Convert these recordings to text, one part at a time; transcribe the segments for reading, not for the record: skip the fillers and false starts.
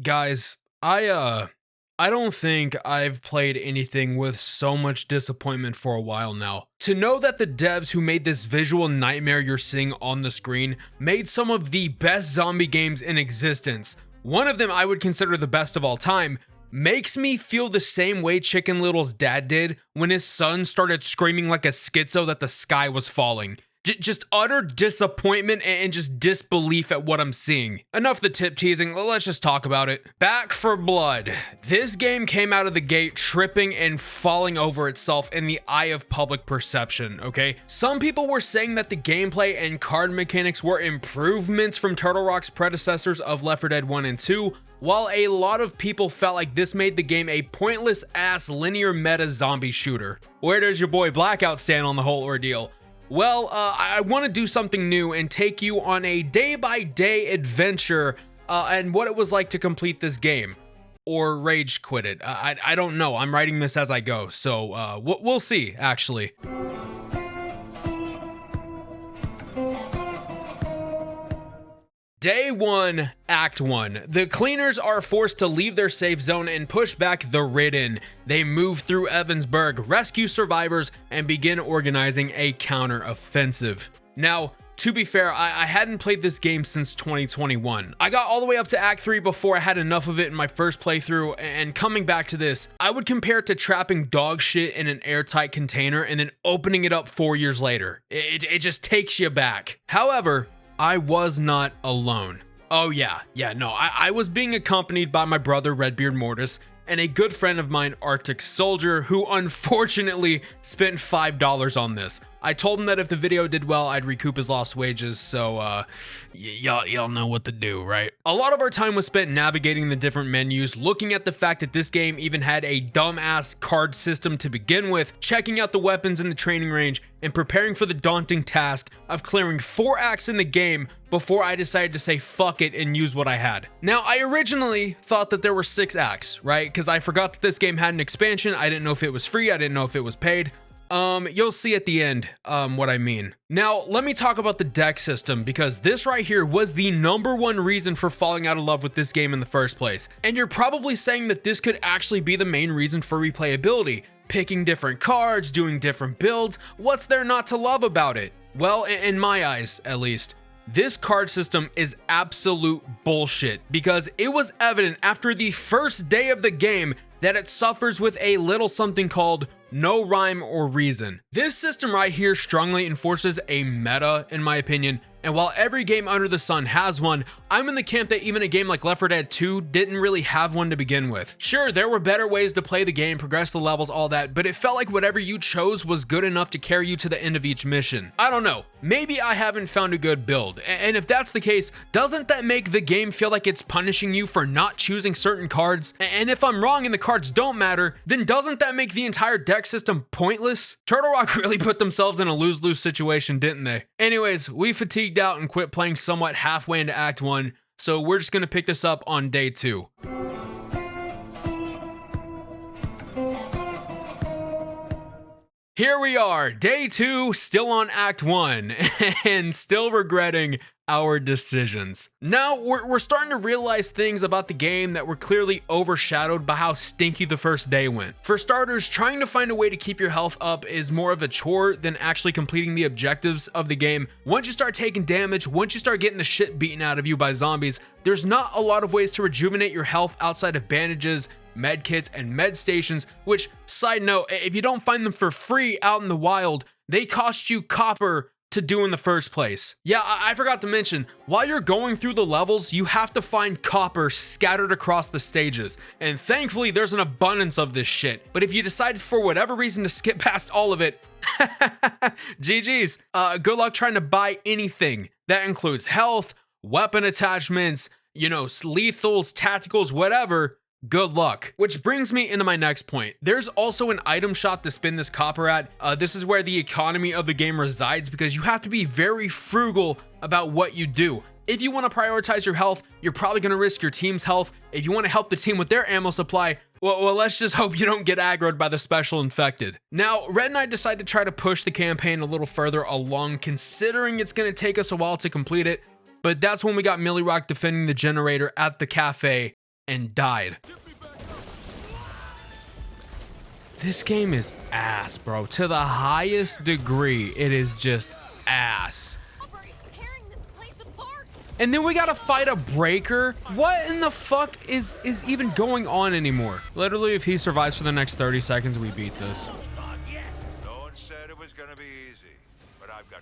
Guys, I don't think I've played anything with so much disappointment for a while now. To know that the devs who made this visual nightmare you're seeing on the screen made some of the best zombie games in existence, one of them I would consider the best of all time, makes me feel the same way Chicken Little's dad did when his son started screaming like a schizo that the sky was falling. Just utter disappointment and just disbelief at what I'm seeing. Enough the tip teasing, let's just talk about it. Back for Blood. This game came out of the gate tripping and falling over itself in the eye of public perception, okay? Some people were saying that the gameplay and card mechanics were improvements from Turtle Rock's predecessors of Left 4 Dead 1 and 2, while a lot of people felt like this made the game a pointless ass linear meta zombie shooter. Where does your boy Blackout stand on the whole ordeal? Well, I want to do something new and take you on a day-by-day adventure and what it was like to complete this game. Or rage quit it. I don't know. I'm writing this as I go, so we'll see, actually. Day 1, Act 1. The cleaners are forced to leave their safe zone and push back the Ridden. They move through Evansburg, rescue survivors, and begin organizing a counter-offensive. Now, to be fair, I hadn't played this game since 2021. I got all the way up to Act 3 before I had enough of it in my first playthrough, and coming back to this, I would compare it to trapping dog shit in an airtight container and then opening it up 4 years later. It just takes you back. However, I was not alone. Oh yeah, no, I was being accompanied by my brother Redbeard Mortis and a good friend of mine, Arctic Soldier, who unfortunately spent $5 on this. I told him that if the video did well, I'd recoup his lost wages, so y'all know what to do, right? A lot of our time was spent navigating the different menus, looking at the fact that this game even had a dumbass card system to begin with, checking out the weapons in the training range, and preparing for the daunting task of clearing 4 acts in the game before I decided to say fuck it and use what I had. Now, I originally thought that there were 6 acts, right? Because I forgot that this game had an expansion. I didn't know if it was free. I didn't know if it was paid. You'll see at the end, what I mean. Now, let me talk about the deck system, because this right here was the #1 reason for falling out of love with this game in the first place. And you're probably saying that this could actually be the main reason for replayability. Picking different cards, doing different builds, what's there not to love about it? Well, in my eyes, at least, this card system is absolute bullshit, because it was evident after the first day of the game that it suffers with a little something called no rhyme or reason. This system right here strongly enforces a meta, in my opinion, and while every game under the sun has one, I'm in the camp that even a game like Left 4 Dead 2 didn't really have one to begin with. Sure, there were better ways to play the game, progress the levels, all that, but it felt like whatever you chose was good enough to carry you to the end of each mission. I don't know, maybe I haven't found a good build, and if that's the case, doesn't that make the game feel like it's punishing you for not choosing certain cards? And if I'm wrong and the cards don't matter, then doesn't that make the entire deck system pointless? Turtle Rock really put themselves in a lose-lose situation, didn't they? Anyways, we fatigued out and quit playing somewhat halfway into Act 1, so we're just gonna pick this up on day 2. Here we are, day 2, still on Act 1, and still regretting our decisions. Now, we're starting to realize things about the game that were clearly overshadowed by how stinky the first day went. For starters, trying to find a way to keep your health up is more of a chore than actually completing the objectives of the game. Once you start taking damage, once you start getting the shit beaten out of you by zombies, there's not a lot of ways to rejuvenate your health outside of bandages, med kits, and med stations, which, side note, if you don't find them for free out in the wild, they cost you copper to do in the first place. Yeah, I forgot to mention, while you're going through the levels, you have to find copper scattered across the stages, and thankfully there's an abundance of this shit. But if you decide for whatever reason to skip past all of it, GG's. Good luck trying to buy anything. That includes health, weapon attachments, you know, lethals, tacticals, whatever. Good luck. Which brings me into my next point. There's also an item shop to spend this copper at. This is where the economy of the game resides, because you have to be very frugal about what you do. If you want to prioritize your health, you're probably going to risk your team's health. If you want to help the team with their ammo supply, well, let's just hope you don't get aggroed by the special infected. Now, Red and I decided to try to push the campaign a little further along, considering it's going to take us a while to complete it. But that's when we got Millie Rock defending the generator at the cafe, and died. This game is ass, bro. To the highest degree, it is just ass. And then we gotta fight a breaker. What in the fuck is even going on anymore? Literally, if he survives for the next 30 seconds, we beat this. No one said it was gonna be easy, but I've got...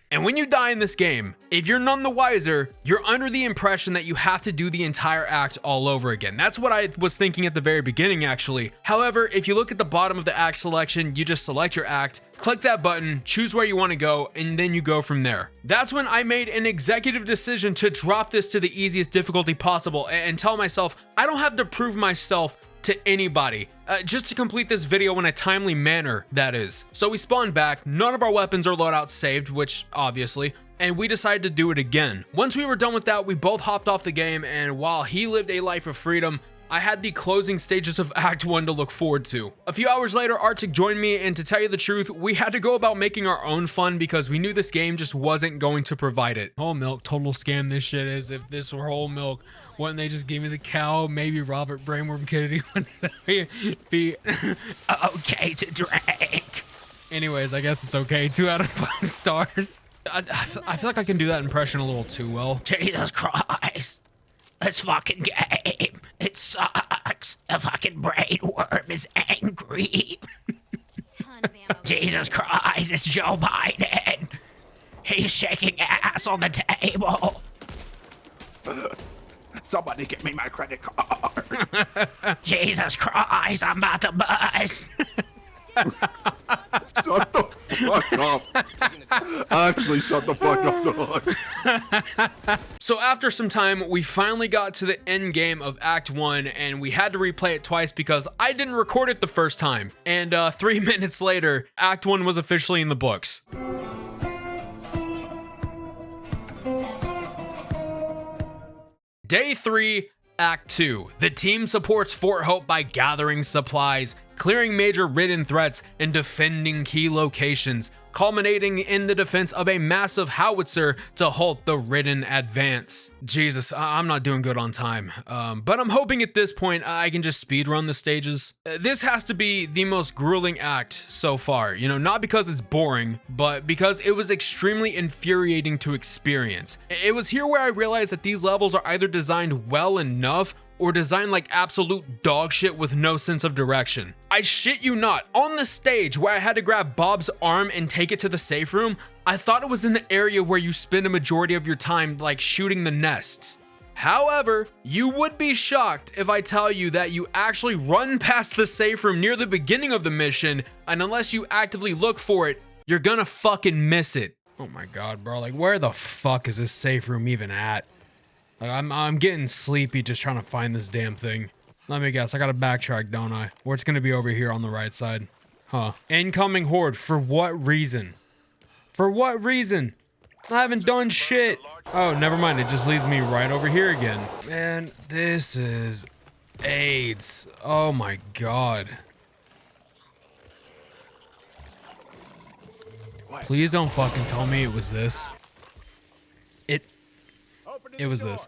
And when you die in this game, if you're none the wiser, you're under the impression that you have to do the entire act all over again. That's what I was thinking at the very beginning, actually. However, if you look at the bottom of the act selection, you just select your act, click that button, choose where you want to go, and then you go from there. That's when I made an executive decision to drop this to the easiest difficulty possible and tell myself, I don't have to prove myself to anybody, just to complete this video in a timely manner, that is. So we spawned back, none of our weapons or loadouts saved, which obviously, and we decided to do it again. Once we were done with that, we both hopped off the game, and while he lived a life of freedom, I had the closing stages of Act 1 to look forward to. A few hours later, Arctic joined me, and to tell you the truth, we had to go about making our own fun because we knew this game just wasn't going to provide it. Whole milk, total scam this shit is. If this were whole milk, wouldn't they just give me the cow? Maybe Robert Brainworm Kennedy would be okay to drink. Anyways, I guess it's okay. 2 out of 5 stars. I feel like I can do that impression a little too well. Jesus Christ. This fucking game. It sucks. The fucking brainworm is angry. Jesus Christ, it's Joe Biden. He's shaking ass on the table. Somebody get me my credit card. Jesus Christ, I'm about to bust. Shut the fuck up. Actually, shut the fuck up, dog. So after some time, we finally got to the end game of Act 1, and we had to replay it twice because I didn't record it the first time. And 3 minutes later, Act 1 was officially in the books. Day 3, Act 2. The team supports Fort Hope by gathering supplies, clearing major Ridden threats, and defending key locations, culminating in the defense of a massive howitzer to halt the Ridden advance. Jesus, I'm not doing good on time, but I'm hoping at this point I can just speedrun the stages. This has to be the most grueling act so far, you know, not because it's boring, but because it was extremely infuriating to experience. It was here where I realized that these levels are either designed well enough or designed like absolute dog shit with no sense of direction. I shit you not, on the stage where I had to grab Bob's arm and take it to the safe room, I thought it was in the area where you spend a majority of your time like shooting the nests. However, you would be shocked if I tell you that you actually run past the safe room near the beginning of the mission, and unless you actively look for it, you're gonna fucking miss it. Oh my god, bro, like where the fuck is this safe room even at? Like, I'm getting sleepy just trying to find this damn thing. Let me guess, I gotta backtrack, don't I? Or it's gonna be over here on the right side. Huh. Incoming horde, for what reason? For what reason? I haven't done shit. Oh, never mind, it just leads me right over here again. Man, this is AIDS. Oh my god. Please don't fucking tell me it was this. It was this.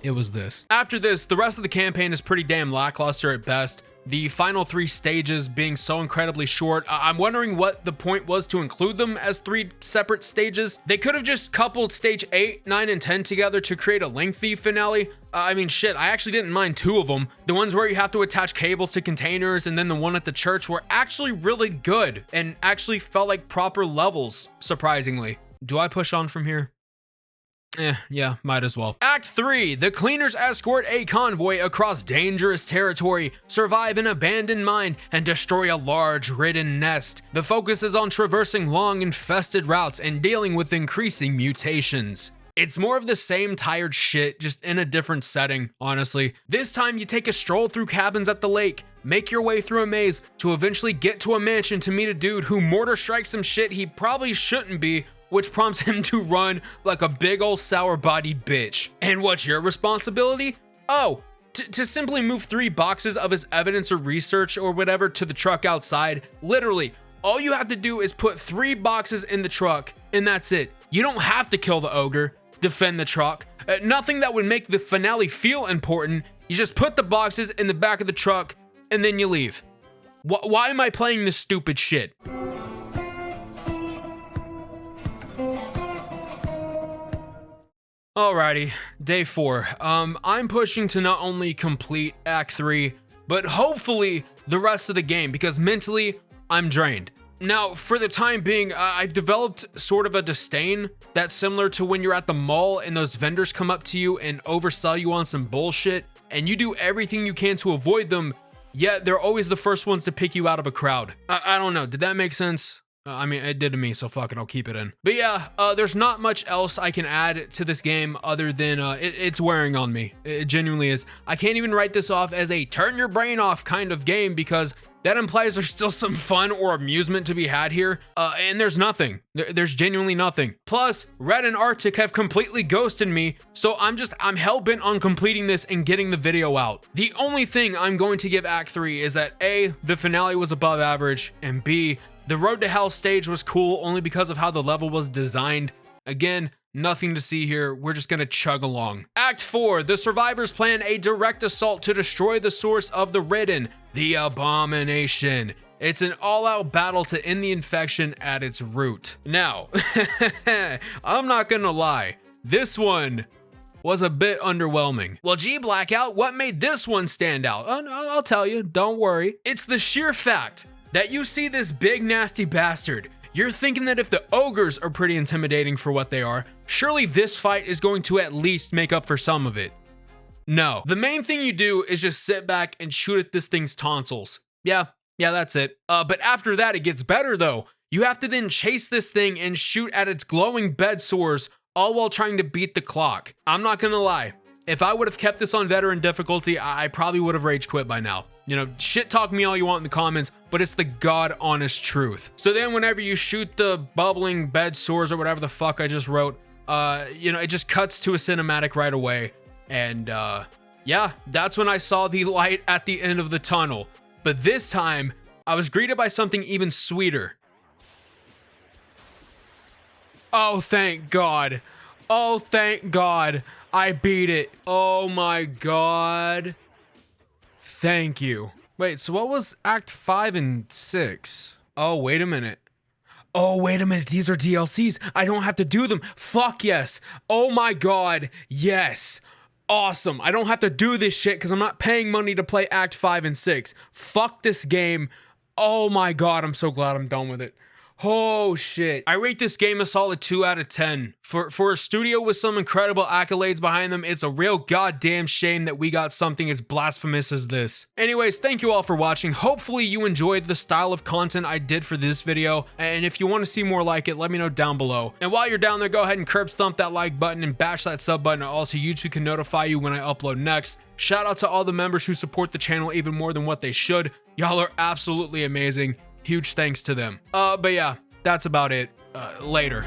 It was this. After this, the rest of the campaign is pretty damn lackluster at best. The final 3 stages being so incredibly short, I'm wondering what the point was to include them as 3 separate stages. They could have just coupled stage 8, 9, and 10 together to create a lengthy finale. I mean, shit, I actually didn't mind 2 of them. The ones where you have to attach cables to containers and then the one at the church were actually really good and actually felt like proper levels, surprisingly. Do I push on from here? Yeah, might as well. Act 3, the cleaners escort a convoy across dangerous territory, survive an abandoned mine, and destroy a large Ridden nest. The focus is on traversing long infested routes and dealing with increasing mutations. It's more of the same tired shit, just in a different setting, honestly. This time you take a stroll through cabins at the lake, make your way through a maze to eventually get to a mansion to meet a dude who mortar strikes some shit he probably shouldn't be, which prompts him to run like a big old sour-bodied bitch. And what's your responsibility? Oh, to simply move 3 boxes of his evidence or research or whatever to the truck outside. Literally, all you have to do is put 3 boxes in the truck, and that's it. You don't have to kill the ogre. defend the truck. Nothing that would make the finale feel important. You just put the boxes in the back of the truck and then you leave. Why am I playing this stupid shit? Alrighty, day 4. I'm pushing to not only complete Act 3, but hopefully the rest of the game, because mentally, I'm drained. Now, for the time being, I've developed sort of a disdain that's similar to when you're at the mall and those vendors come up to you and oversell you on some bullshit, and you do everything you can to avoid them, yet they're always the first ones to pick you out of a crowd. I don't know, did that make sense? I mean, it did to me, so fuck it, I'll keep it in. But yeah, there's not much else I can add to this game other than it's wearing on me. It genuinely is. I can't even write this off as a turn your brain off kind of game because that implies there's still some fun or amusement to be had here, and there's nothing. There's genuinely nothing. Plus, Red and Arctic have completely ghosted me, so I'm hell-bent on completing this and getting the video out. The only thing I'm going to give Act 3 is that A, the finale was above average, and B, the Road to Hell stage was cool only because of how the level was designed. Again, nothing to see here. We're just gonna chug along. Act 4, the survivors plan a direct assault to destroy the source of the Ridden, the abomination. It's an all-out battle to end the infection at its root. Now, I'm not gonna lie, this one was a bit underwhelming. Well, gee, Blackout, what made this one stand out? I'll tell you, don't worry. It's the sheer fact that you see this big nasty bastard. You're thinking that if the ogres are pretty intimidating for what they are, surely this fight is going to at least make up for some of it. No. The main thing you do is just sit back and shoot at this thing's tonsils. Yeah, that's it. But after that, it gets better though. You have to then chase this thing and shoot at its glowing bed sores, all while trying to beat the clock. I'm not gonna lie. If I would have kept this on veteran difficulty, I probably would have rage quit by now. You know, shit talk me all you want in the comments, but it's the god honest truth. So then whenever you shoot the bubbling bed sores or whatever the fuck I just wrote, you know, it just cuts to a cinematic right away. And yeah, that's when I saw the light at the end of the tunnel. But this time, I was greeted by something even sweeter. Oh, thank God. Oh, thank God. I beat it. Oh my God. Thank you. Wait, so what was Act 5 and 6? Oh, wait a minute. Oh, wait a minute. These are DLCs. I don't have to do them. Fuck yes. Oh my God. Yes. Awesome. I don't have to do this shit because I'm not paying money to play Act 5 and 6. Fuck this game. Oh my God. I'm so glad I'm done with it. Oh shit. I rate this game a solid 2 out of 10. For a studio with some incredible accolades behind them, it's a real goddamn shame that we got something as blasphemous as this. Anyways, thank you all for watching. Hopefully you enjoyed the style of content I did for this video, and if you want to see more like it, let me know down below. And while you're down there, go ahead and curb stomp that like button and bash that sub button, also YouTube can notify you when I upload next. Shout out to all the members who support the channel even more than what they should. Y'all are absolutely amazing. Huge thanks to them. But yeah, that's about it. Later.